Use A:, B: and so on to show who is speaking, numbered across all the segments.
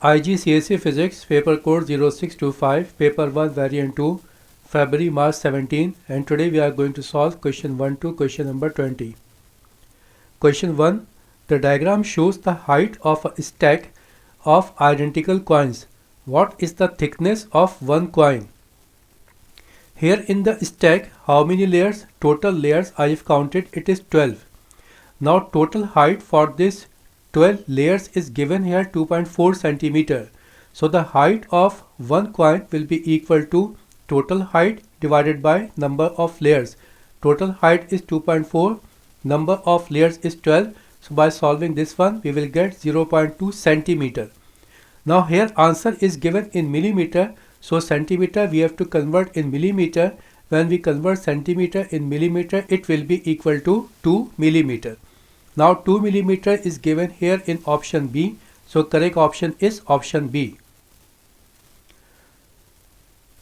A: IGCSE Physics Paper Code 0625 Paper 1 Variant 2 February March 17, and today we are going to solve question 1 to question number 20. Question 1. The diagram shows the height of a stack of identical coins. What is the thickness of one coin? Here in the stack, how many layers? Total layers I have counted, it is 12. Now total height for this 12 layers is given here 2.4 centimeter. So the height of one coin will be equal to total height divided by number of layers. Total height is 2.4, number of layers is 12. So by solving this one, we will get 0.2 centimeter. Now here answer is given in millimeter. So centimeter we have to convert in millimeter. When we convert centimeter in millimeter, it will be equal to 2 millimeter. Now 2 millimeter is given here in option B. So correct option is option B.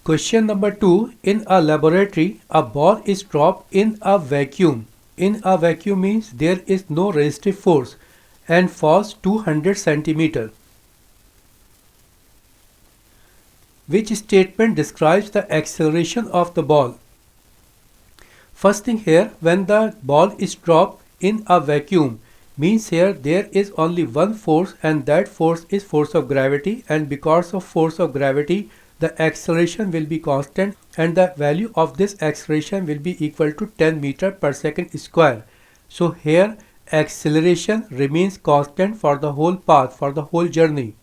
A: Question number 2. In a laboratory, a ball is dropped in a vacuum. In a vacuum means there is no resistive force and falls 200 centimeter. Which statement describes the acceleration of the ball? First thing here, when the ball is dropped in a vacuum, means here there is only one force, and that force is force of gravity, and because of force of gravity the acceleration will be constant, and the value of this acceleration will be equal to 10 meter per second square. So here acceleration remains constant for the whole path, for the whole journey.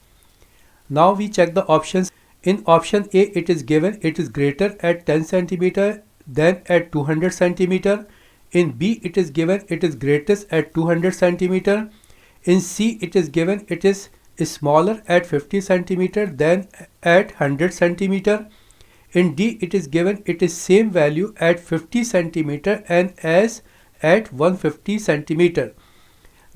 A: Now we check the options. In option A it is given it is greater at 10 centimeter than at 200 centimeter. In B it is given it is greatest at 200 centimeter. In C it is given it is smaller at 50 centimeter than at 100 centimeter. In D it is given it is same value at 50 centimeter and as at 150 centimeter.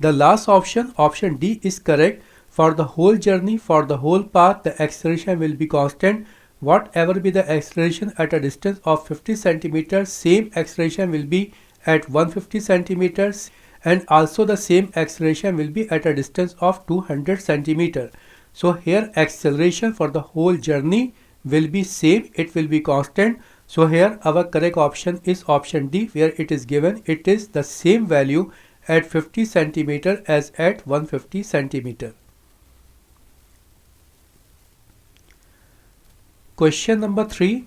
A: The last option, option D, is correct. For the whole journey, for the whole path, the acceleration will be constant. Whatever be the acceleration at a distance of 50 centimeters, same acceleration will be at 150 centimeters, and also the same acceleration will be at a distance of 200 centimeters. So here acceleration for the whole journey will be same, it will be constant. So here our correct option is option D, where it is given it is the same value at 50 centimeter as at 150 centimeter. Question number 3.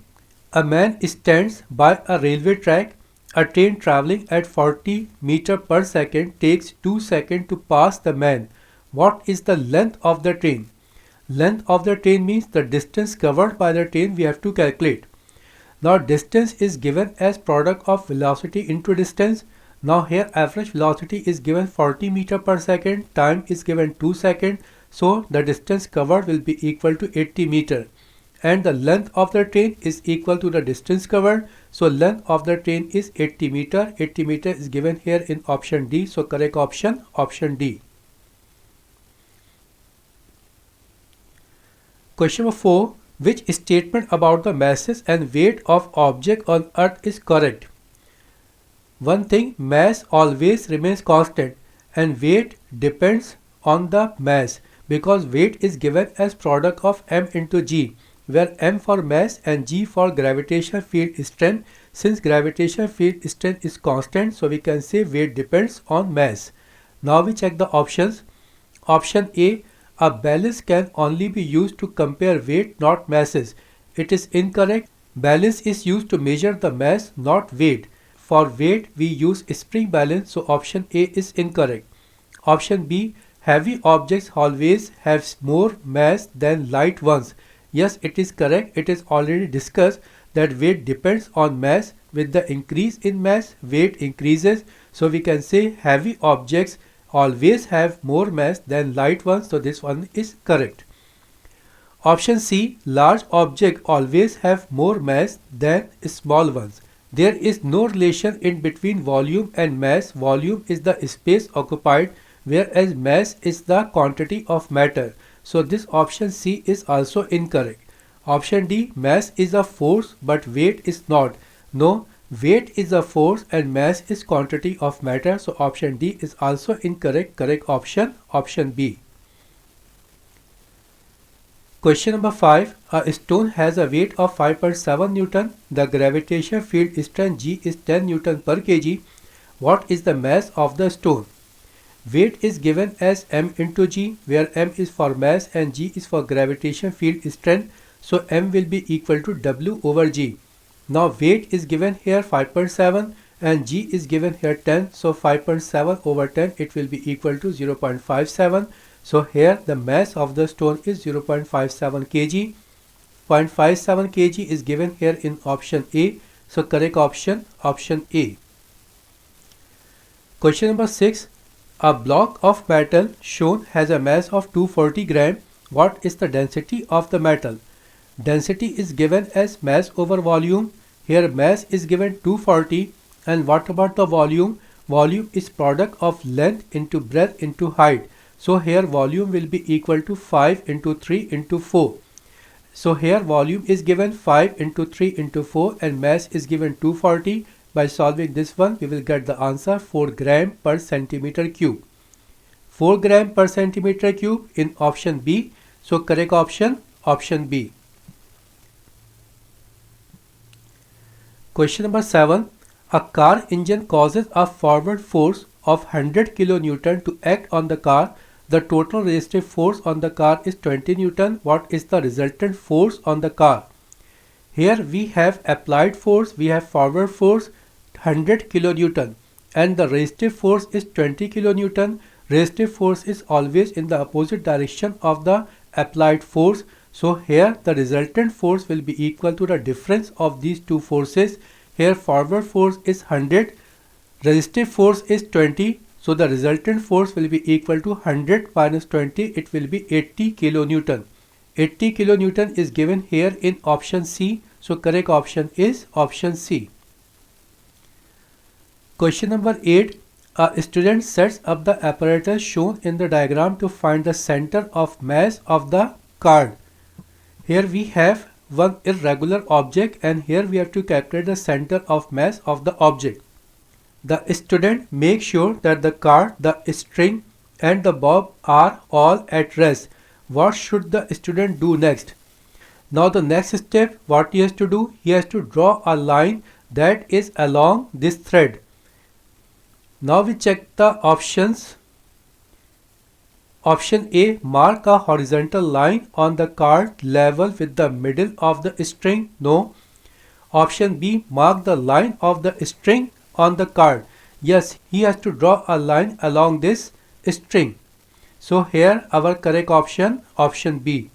A: A man stands by a railway track. A train traveling at 40 meter per second takes 2 seconds to pass the man. What is the length of the train? Length of the train means the distance covered by the train we have to calculate. Now distance is given as product of velocity into distance. Now here average velocity is given 40 meter per second, time is given 2 seconds. So the distance covered will be equal to 80 meter. And the length of the train is equal to the distance covered. So length of the train is 80 meter. 80 meter is given here in option D. So correct option, option D. Question number 4. Which statement about the masses and weight of object on earth is correct? One thing, mass always remains constant and weight depends on the mass, because weight is given as product of m into g, where m for mass and g for gravitational field strength. Since gravitational field strength is constant, so we can say weight depends on mass. Now we check the options. Option A, a balance can only be used to compare weight, not masses. It is incorrect. Balance is used to measure the mass, not weight. For weight we use spring balance, so option A is incorrect. Option B, heavy objects always have more mass than light ones. Yes, it is correct. It is already discussed that weight depends on mass. With the increase in mass, weight increases. So we can say heavy objects always have more mass than light ones. So this one is correct. Option C, large objects always have more mass than small ones. There is no relation in between volume and mass. Volume is the space occupied, whereas mass is the quantity of matter. So this option C is also incorrect. Option D, mass is a force but weight is not. No, weight is a force and mass is quantity of matter. So option D is also incorrect. Correct option, option B. Question number 5. A stone has a weight of 5.7 Newton. The gravitational field strength G is 10 Newton per kg. What is the mass of the stone? Weight is given as m into g, where m is for mass and g is for gravitational field strength. So m will be equal to w over g. Now weight is given here 5.7 and g is given here 10. So 5.7 over 10, it will be equal to 0.57. So here the mass of the stone is 0.57 kg. 0.57 kg is given here in option A. So correct option A. Question number 6. A block of metal shown has a mass of 240 gram. What is the density of the metal? Density is given as mass over volume. Here mass is given 240. And what about the volume? Volume is product of length into breadth into height. So here volume will be equal to 5 into 3 into 4. So here volume is given 5 into 3 into 4 and mass is given 240. By solving this one, we will get the answer 4 gram per centimeter cube. 4 gram per centimeter cube in option B. So correct option B. Question number 7. A car engine causes a forward force of 100 kilonewton to act on the car. The total resistive force on the car is 20 Newton. What is the resultant force on the car? Here we have applied force, we have forward force 100 kilonewton and the resistive force is 20 kilonewton. Resistive force is always in the opposite direction of the applied force. So here the resultant force will be equal to the difference of these two forces. Here forward force is 100, resistive force is 20. So the resultant force will be equal to 100 minus 20. It will be 80 kilonewton. 80 kilonewton is given here in option C. So correct option is option C. Question number 8. A student sets up the apparatus shown in the diagram to find the center of mass of the card. Here we have one irregular object and here we have to calculate the center of mass of the object. The student makes sure that the card, the string and the bob are all at rest. What should the student do next? Now the next step, what he has to do? He has to draw a line that is along this thread. Now we check the options. Option A, mark a horizontal line on the card level with the middle of the string. No. Option B, mark the line of the string on the card. Yes, he has to draw a line along this string. So here our correct option B.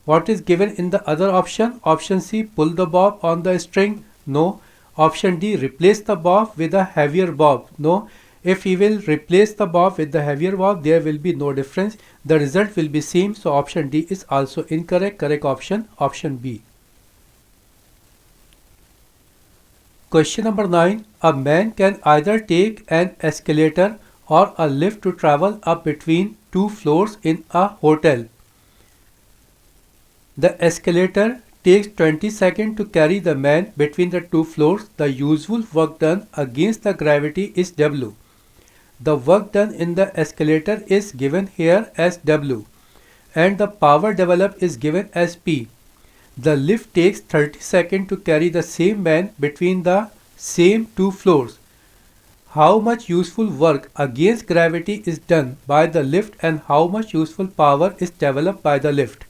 A: What is given in the other option? Option C, pull the bob on the string. No. Option D, replace the bob with a heavier bob. No. If he will replace the bob with the heavier bob, there will be no difference. The result will be same. So option D is also incorrect. Correct option B. Question number 9. A man can either take an escalator or a lift to travel up between two floors in a hotel. The escalator takes 20 seconds to carry the man between the two floors. The usual work done against the gravity is W. The work done in the escalator is given here as W and the power developed is given as P. The lift takes 30 seconds to carry the same man between the same two floors. How much useful work against gravity is done by the lift and how much useful power is developed by the lift?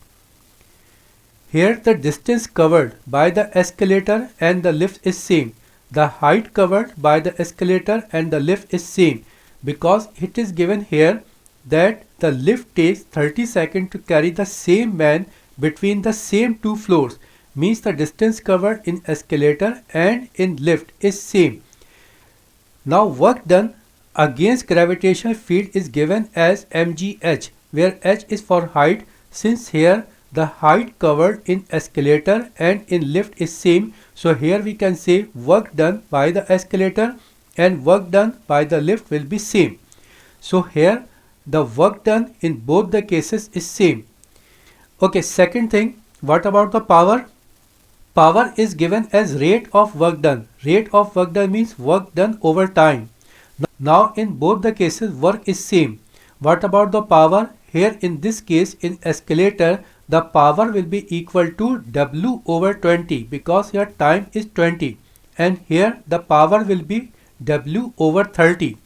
A: Here the distance covered by the escalator and the lift is same. The height covered by the escalator and the lift is same because it is given here that the lift takes 30 seconds to carry the same man between the same two floors. Means the distance covered in escalator and in lift is same. Now work done against gravitational field is given as mgh, where h is for height. Since here the height covered in escalator and in lift is same, so here we can say work done by the escalator and work done by the lift will be same. So here the work done in both the cases is same. Okay, second thing, what about the power? Power is given as rate of work done. Rate of work done means work done over time. Now in both the cases work is same. What about the power? Here in this case in escalator the power will be equal to W over 20 because here time is 20 and here the power will be W over 30.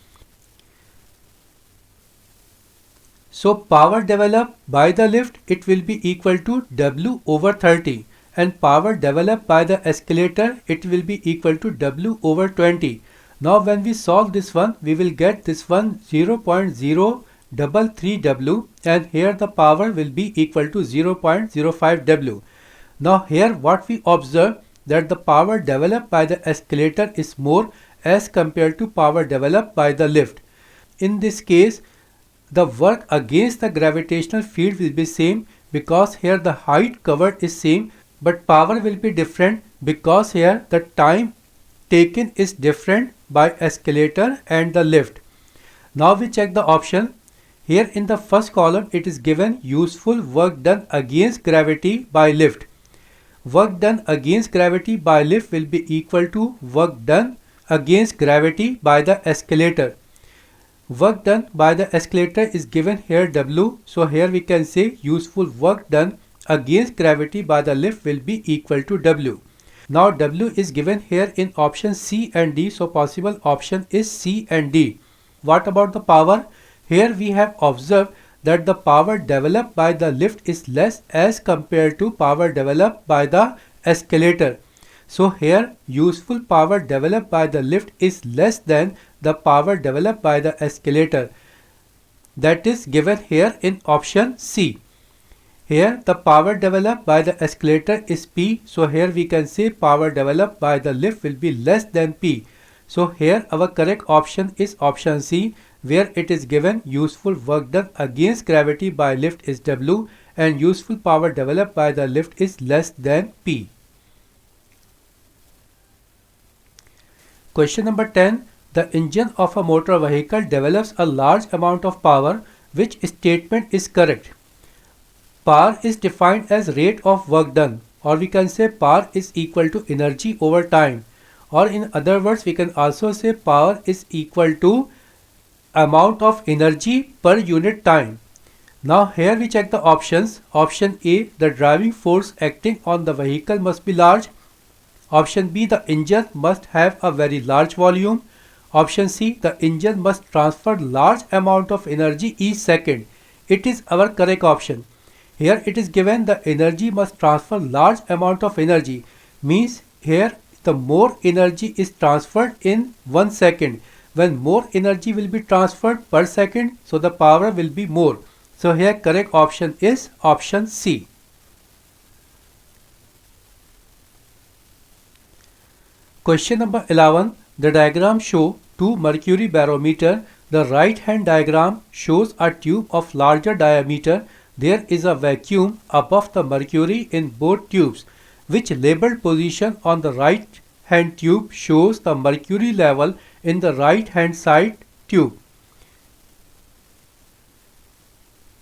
A: So power developed by the lift, it will be equal to W over 30 and power developed by the escalator, it will be equal to W over 20. Now when we solve this one, we will get this one 0.033 W and here the power will be equal to 0.05 W. Now here what we observe that the power developed by the escalator is more as compared to power developed by the lift. In this case, the work against the gravitational field will be same because here the height covered is same, but power will be different because here the time taken is different by escalator and the lift. Now we check the option. Here in the first column it is given useful work done against gravity by lift. Work done against gravity by lift will be equal to work done against gravity by the escalator. Work done by the escalator is given here W, so here we can say useful work done against gravity by the lift will be equal to W. Now W is given here in option C and D, so possible option is C and D. What about the power? Here we have observed that the power developed by the lift is less as compared to power developed by the escalator. So here useful power developed by the lift is less than the power developed by the escalator. That is given here in option C. Here the power developed by the escalator is P, so here we can say power developed by the lift will be less than P. So here our correct option is option C, where it is given useful work done against gravity by lift is W and useful power developed by the lift is less than P. Question number 10. The engine of a motor vehicle develops a large amount of power. Which statement is correct? Power is defined as rate of work done, or we can say power is equal to energy over time, or in other words we can also say power is equal to amount of energy per unit time. Now here we check the options. Option A, the driving force acting on the vehicle must be large. Option B, the engine must have a very large volume. Option C, the engine must transfer large amount of energy each second. It is our correct option. Here it is given the energy must transfer large amount of energy, means here the more energy is transferred in 1 second. When more energy will be transferred per second, so the power will be more. So here correct option is option C. Question number 11. The diagram show two mercury barometer. The right hand diagram shows a tube of larger diameter. There is a vacuum above the mercury in both tubes. Which labeled position on the right hand tube shows the mercury level in the right hand side tube?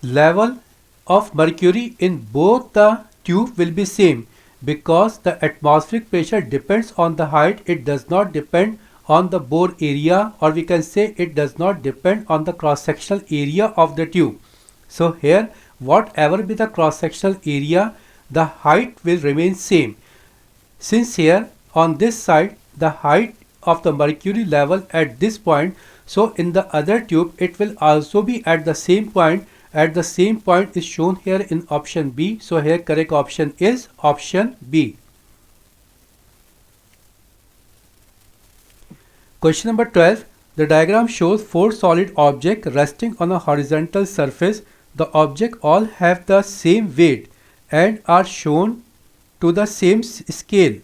A: Level of mercury in both the tube will be same because the atmospheric pressure depends on the height. It does not depend on the bore area, or we can say it does not depend on the cross-sectional area of the tube. So here whatever be the cross-sectional area, the height will remain same. Since here on this side the height of the mercury level at this point, so in the other tube it will also be at the same point. At the same point is shown here in option B. So here correct option is option B. Question number 12. The diagram shows four solid objects resting on a horizontal surface. The objects all have the same weight and are shown to the same scale.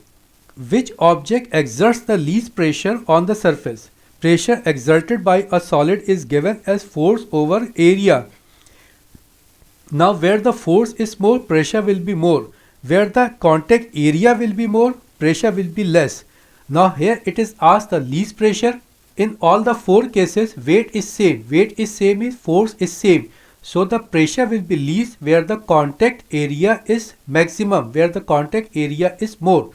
A: Which object exerts the least pressure on the surface? Pressure exerted by a solid is given as force over area. Now where the force is more, pressure will be more. Where the contact area will be more, pressure will be less. Now here it is asked the least pressure. In all the four cases weight is same. Weight is same is force is same. So the pressure will be least where the contact area is maximum, where the contact area is more.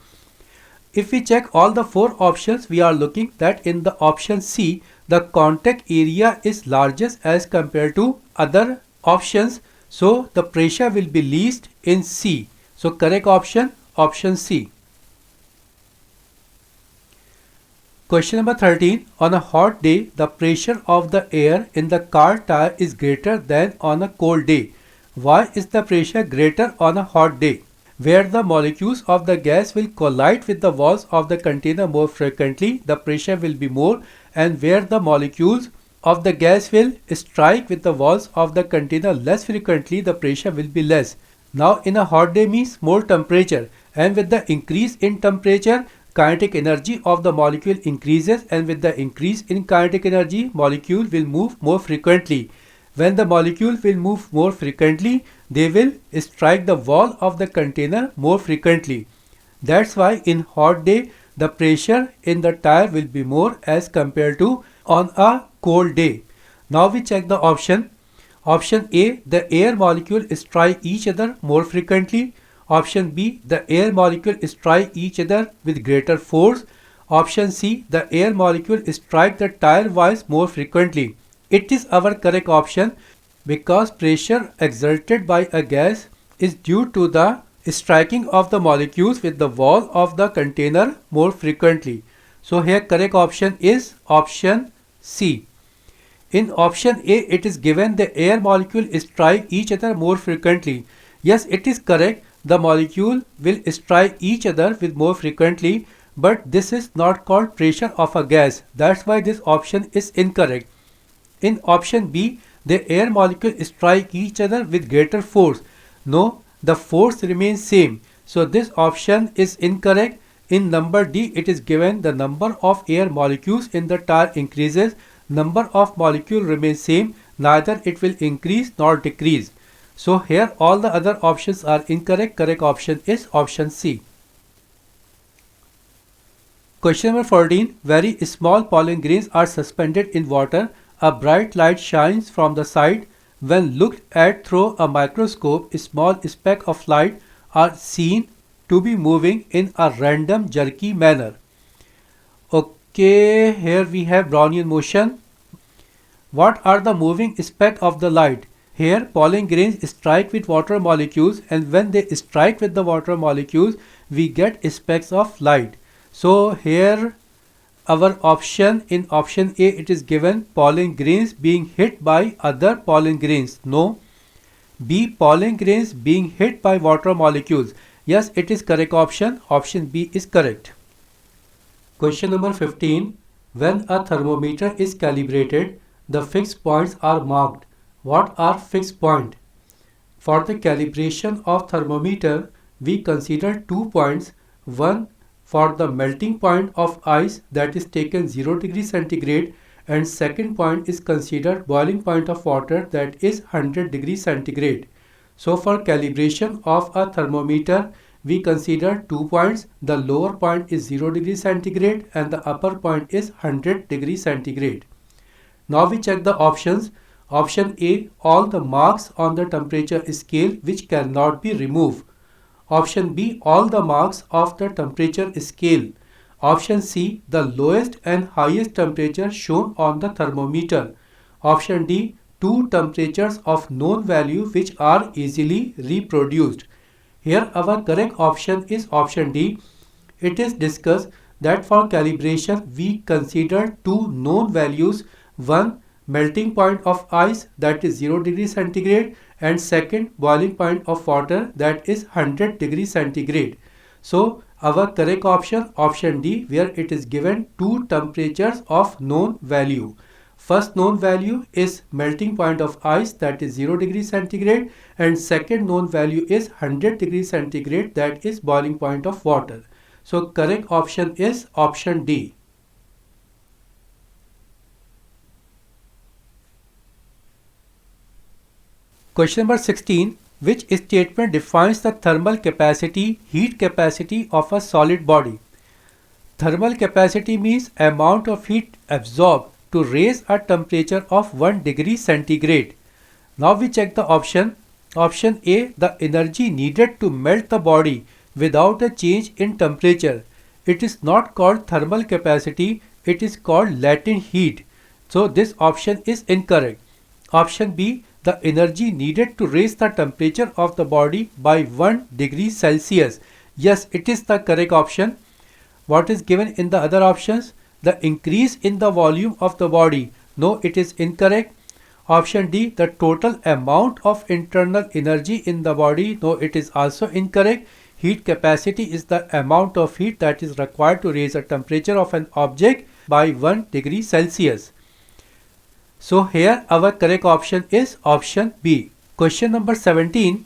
A: If we check all the four options, we are looking that in the option C, the contact area is largest as compared to other options. So the pressure will be least in C. So correct option, option C. Question number 13. On a hot day, the pressure of the air in the car tire is greater than on a cold day. Why is the pressure greater on a hot day? Where the molecules of the gas will collide with the walls of the container more frequently, the pressure will be more, and where the molecules of the gas will strike with the walls of the container less frequently, the pressure will be less. Now in a hot day means more temperature, and with the increase in temperature, kinetic energy of the molecule increases, and with the increase in kinetic energy, molecule will move more frequently. When the molecule will move more frequently, they will strike the wall of the container more frequently. That's why in hot day, the pressure in the tire will be more as compared to on a cold day. Now we check the option. Option A, the air molecule strike each other more frequently. Option B, the air molecule strike each other with greater force. Option C, the air molecule strike the tire walls more frequently. It is our correct option because pressure exerted by a gas is due to the striking of the molecules with the wall of the container more frequently. So here correct option is option C. In option A, it is given the air molecule strike each other more frequently. Yes, it is correct. The molecule will strike each other with more frequently, but this is not called pressure of a gas. That's why this option is incorrect. In option B, the air molecule strike each other with greater force. No, the force remains same. So this option is incorrect. In number D, it is given the number of air molecules in the tire increases. Number of molecule remains same. Neither it will increase nor decrease. So here all the other options are incorrect. Correct option is option C. Question number 14. Very small pollen grains are suspended in water. A bright light shines from the side. When looked at through a microscope, a small speck of light are seen to be moving in a random jerky manner. Okay, here we have Brownian motion. What are the moving speck of the light? Here pollen grains strike with water molecules, and when they strike with the water molecules, we get specks of light. So here our option, in option A, it is given pollen grains being hit by other pollen grains. No. B, pollen grains being hit by water molecules. Yes, it is correct option. Option B is correct. Question number 15. When a thermometer is calibrated, the fixed points are marked. What are fixed points? For the calibration of thermometer, we consider 2 points. One for the melting point of ice, that is taken 0 degree centigrade, and second point is considered boiling point of water, that is 100 degree centigrade. So for calibration of a thermometer, we consider 2 points. The lower point is 0 degree centigrade and the upper point is 100 degree centigrade. Now we check the options. Option A, all the marks on the temperature scale which cannot be removed. Option B, all the marks of the temperature scale. Option C, the lowest and highest temperature shown on the thermometer. Option D, two temperatures of known value which are easily reproduced. Here our correct option is option D. It is discussed that for calibration we consider two known values. One, melting point of ice, that is 0 degree centigrade, and second, boiling point of water, that is 100 degree centigrade. So our correct option, option D, where it is given two temperatures of known value. First known value is melting point of ice, that is 0 degree centigrade, and second known value is 100 degree centigrade, that is boiling point of water. So correct option is option D. Question number 16. Which statement defines the thermal capacity, heat capacity of a solid body? Thermal capacity means amount of heat absorbed to raise a temperature of 1 degree centigrade. Now we check the option. Option A, the energy needed to melt the body without a change in temperature. It is not called thermal capacity, it is called latent heat. So this option is incorrect. Option B, the energy needed to raise the temperature of the body by 1 degree Celsius. Yes, it is the correct option. What is given in the other options? The increase in the volume of the body. No, it is incorrect. Option D, the total amount of internal energy in the body. No, it is also incorrect. Heat capacity is the amount of heat that is required to raise the temperature of an object by 1 degree Celsius. So here our correct option is option B. Question number 17.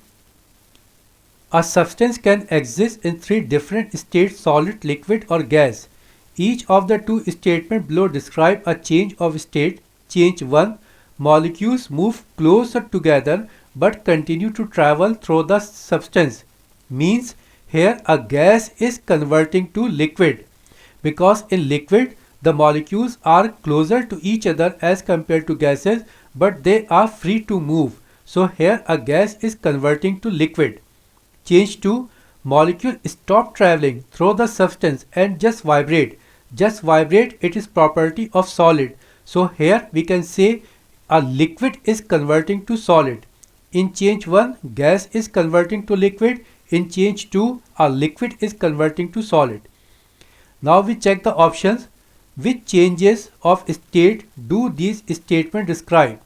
A: A substance can exist in 3 different states: solid, liquid or gas. Each of the 2 statements below describe a change of state. Change 1. Molecules move closer together but continue to travel through the substance. Means here a gas is converting to liquid, because in liquid the molecules are closer to each other as compared to gases, but they are free to move. So here a gas is converting to liquid. Change 2. Molecule stop traveling through the substance and just vibrate. Just vibrate, it is property of solid. So here we can say a liquid is converting to solid. In change 1, gas is converting to liquid. In change 2, a liquid is converting to solid. Now we check the options. Which changes of state do these statements describe?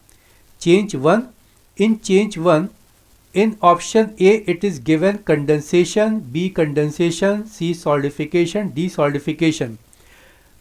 A: Change 1. In change 1, in option A it is given condensation, B condensation, C solidification, D solidification.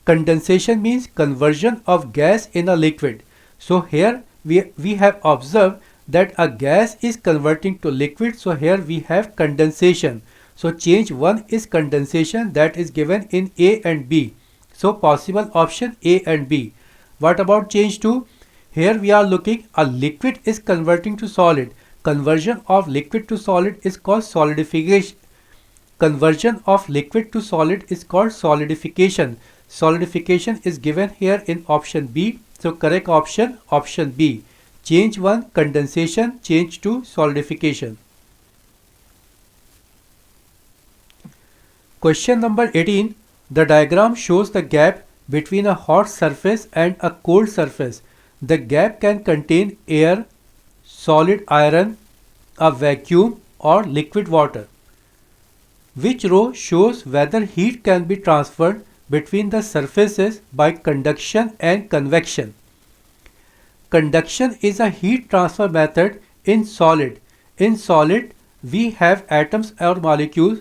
A: Condensation means conversion of gas in a liquid. So here we have observed that a gas is converting to liquid, so here we have condensation. So change 1 is condensation, that is given in A and B. So possible option A and B. What about change 2? Here we are looking a liquid is converting to solid. Conversion of liquid to solid is called solidification. Conversion of liquid to solid is called solidification. Solidification is given here in option B. So correct option, option B. Change 1 condensation, change 2 solidification. Question number 18. The diagram shows the gap between a hot surface and a cold surface. The gap can contain air, solid iron, a vacuum or liquid water. Which row shows whether heat can be transferred between the surfaces by conduction and convection? Conduction is a heat transfer method in solid. In solid, we have atoms or molecules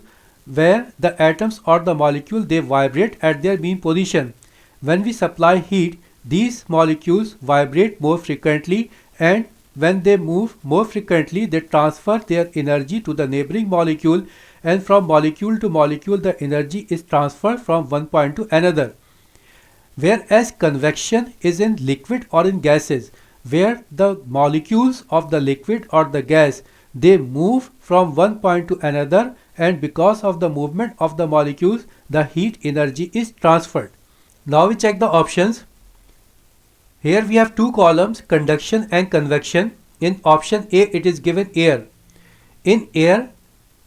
A: where the atoms or the molecule they vibrate at their mean position. When we supply heat, these molecules vibrate more frequently, and when they move more frequently, they transfer their energy to the neighboring molecule, and from molecule to molecule the energy is transferred from one point to another. Whereas convection is in liquid or in gases, where the molecules of the liquid or the gas they move from one point to another, and because of the movement of the molecules the heat energy is transferred. Now we check the options. Here we have 2 columns, conduction and convection. In option A it is given air. In air,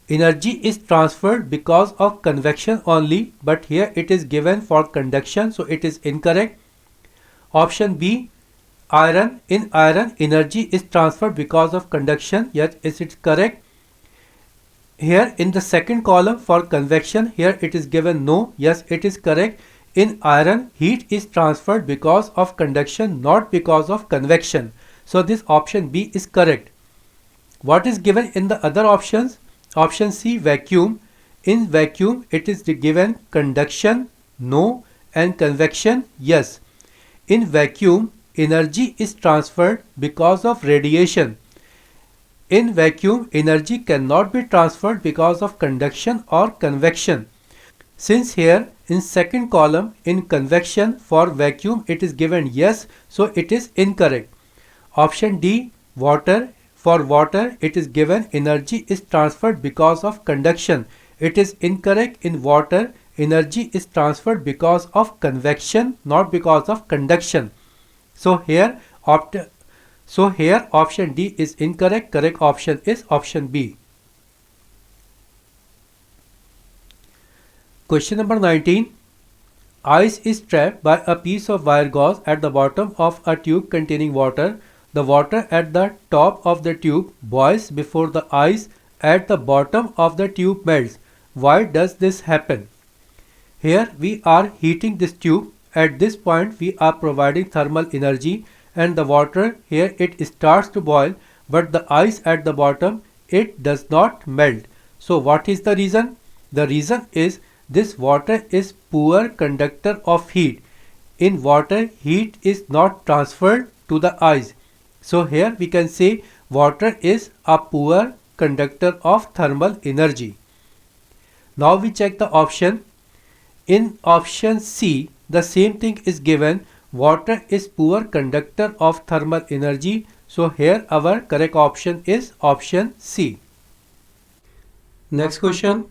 A: energy is transferred because of convection only, but here it is given for conduction, so it is incorrect. Option B, iron. In iron, energy is transferred because of conduction, yet is it correct. Here in the second column for convection, here it is given no, yes it is correct. In iron, heat is transferred because of conduction, not because of convection. So this option B is correct. What is given in the other options? Option C, vacuum. In vacuum, it is given conduction, no, and convection, yes. In vacuum, energy is transferred because of radiation. In vacuum, energy cannot be transferred because of conduction or convection. Since here in second column in convection for vacuum it is given yes, so it is incorrect. Option D, water. For water it is given energy is transferred because of conduction. It is incorrect. In water energy is transferred because of convection, not because of conduction. So here option D is incorrect. Correct option is option B. Question number 19. Ice is trapped by a piece of wire gauze at the bottom of a tube containing water. the water at the top of the tube boils before the ice at the bottom of the tube melts. Why does this happen? Here we are heating this tube. At this point we are providing thermal energy, and the water here, it starts to boil, but the ice at the bottom, it does not melt. So what is the reason? The reason is this water is poor conductor of heat. In water, heat is not transferred to the ice. So here we can say water is a poor conductor of thermal energy. Now we check the option. In option C, the same thing is given. Water is poor conductor of thermal energy. So here our correct option is option C. Next question.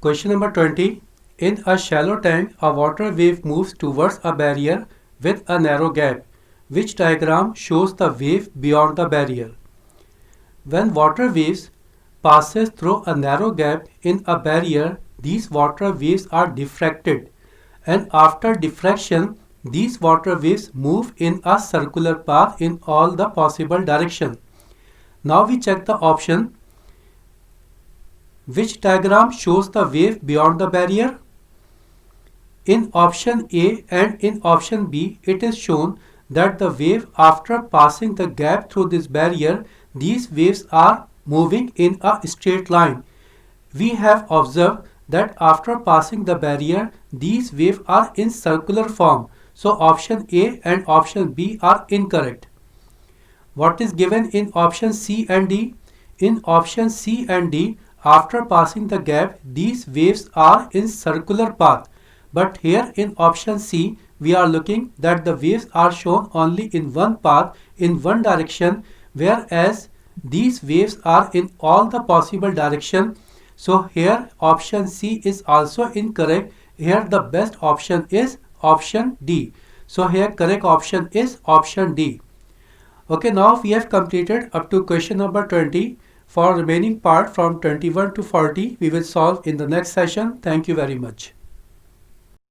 A: Question number 20. In a shallow tank, a water wave moves towards a barrier with a narrow gap. Which diagram shows the wave beyond the barrier? When water waves passes through a narrow gap in a barrier, these water waves are diffracted, and after diffraction, these water waves move in a circular path in all the possible directions. Now we check the option. Which diagram shows the wave beyond the barrier? In option A and in option B, it is shown that the wave, after passing the gap through this barrier, these waves are moving in a straight line. We have observed that after passing the barrier, these waves are in circular form. So option A and option B are incorrect. What is given in option C and D? In option C and D, after passing the gap, these waves are in circular path. But here in option C, we are looking that the waves are shown only in one path, in one direction, whereas these waves are in all the possible directions. So here option C is also incorrect. Here the best option is option D. So here correct option is option D. Okay, now we have completed up to question number 20. For remaining part from 21 to 40, we will solve in the next session. Thank you very much.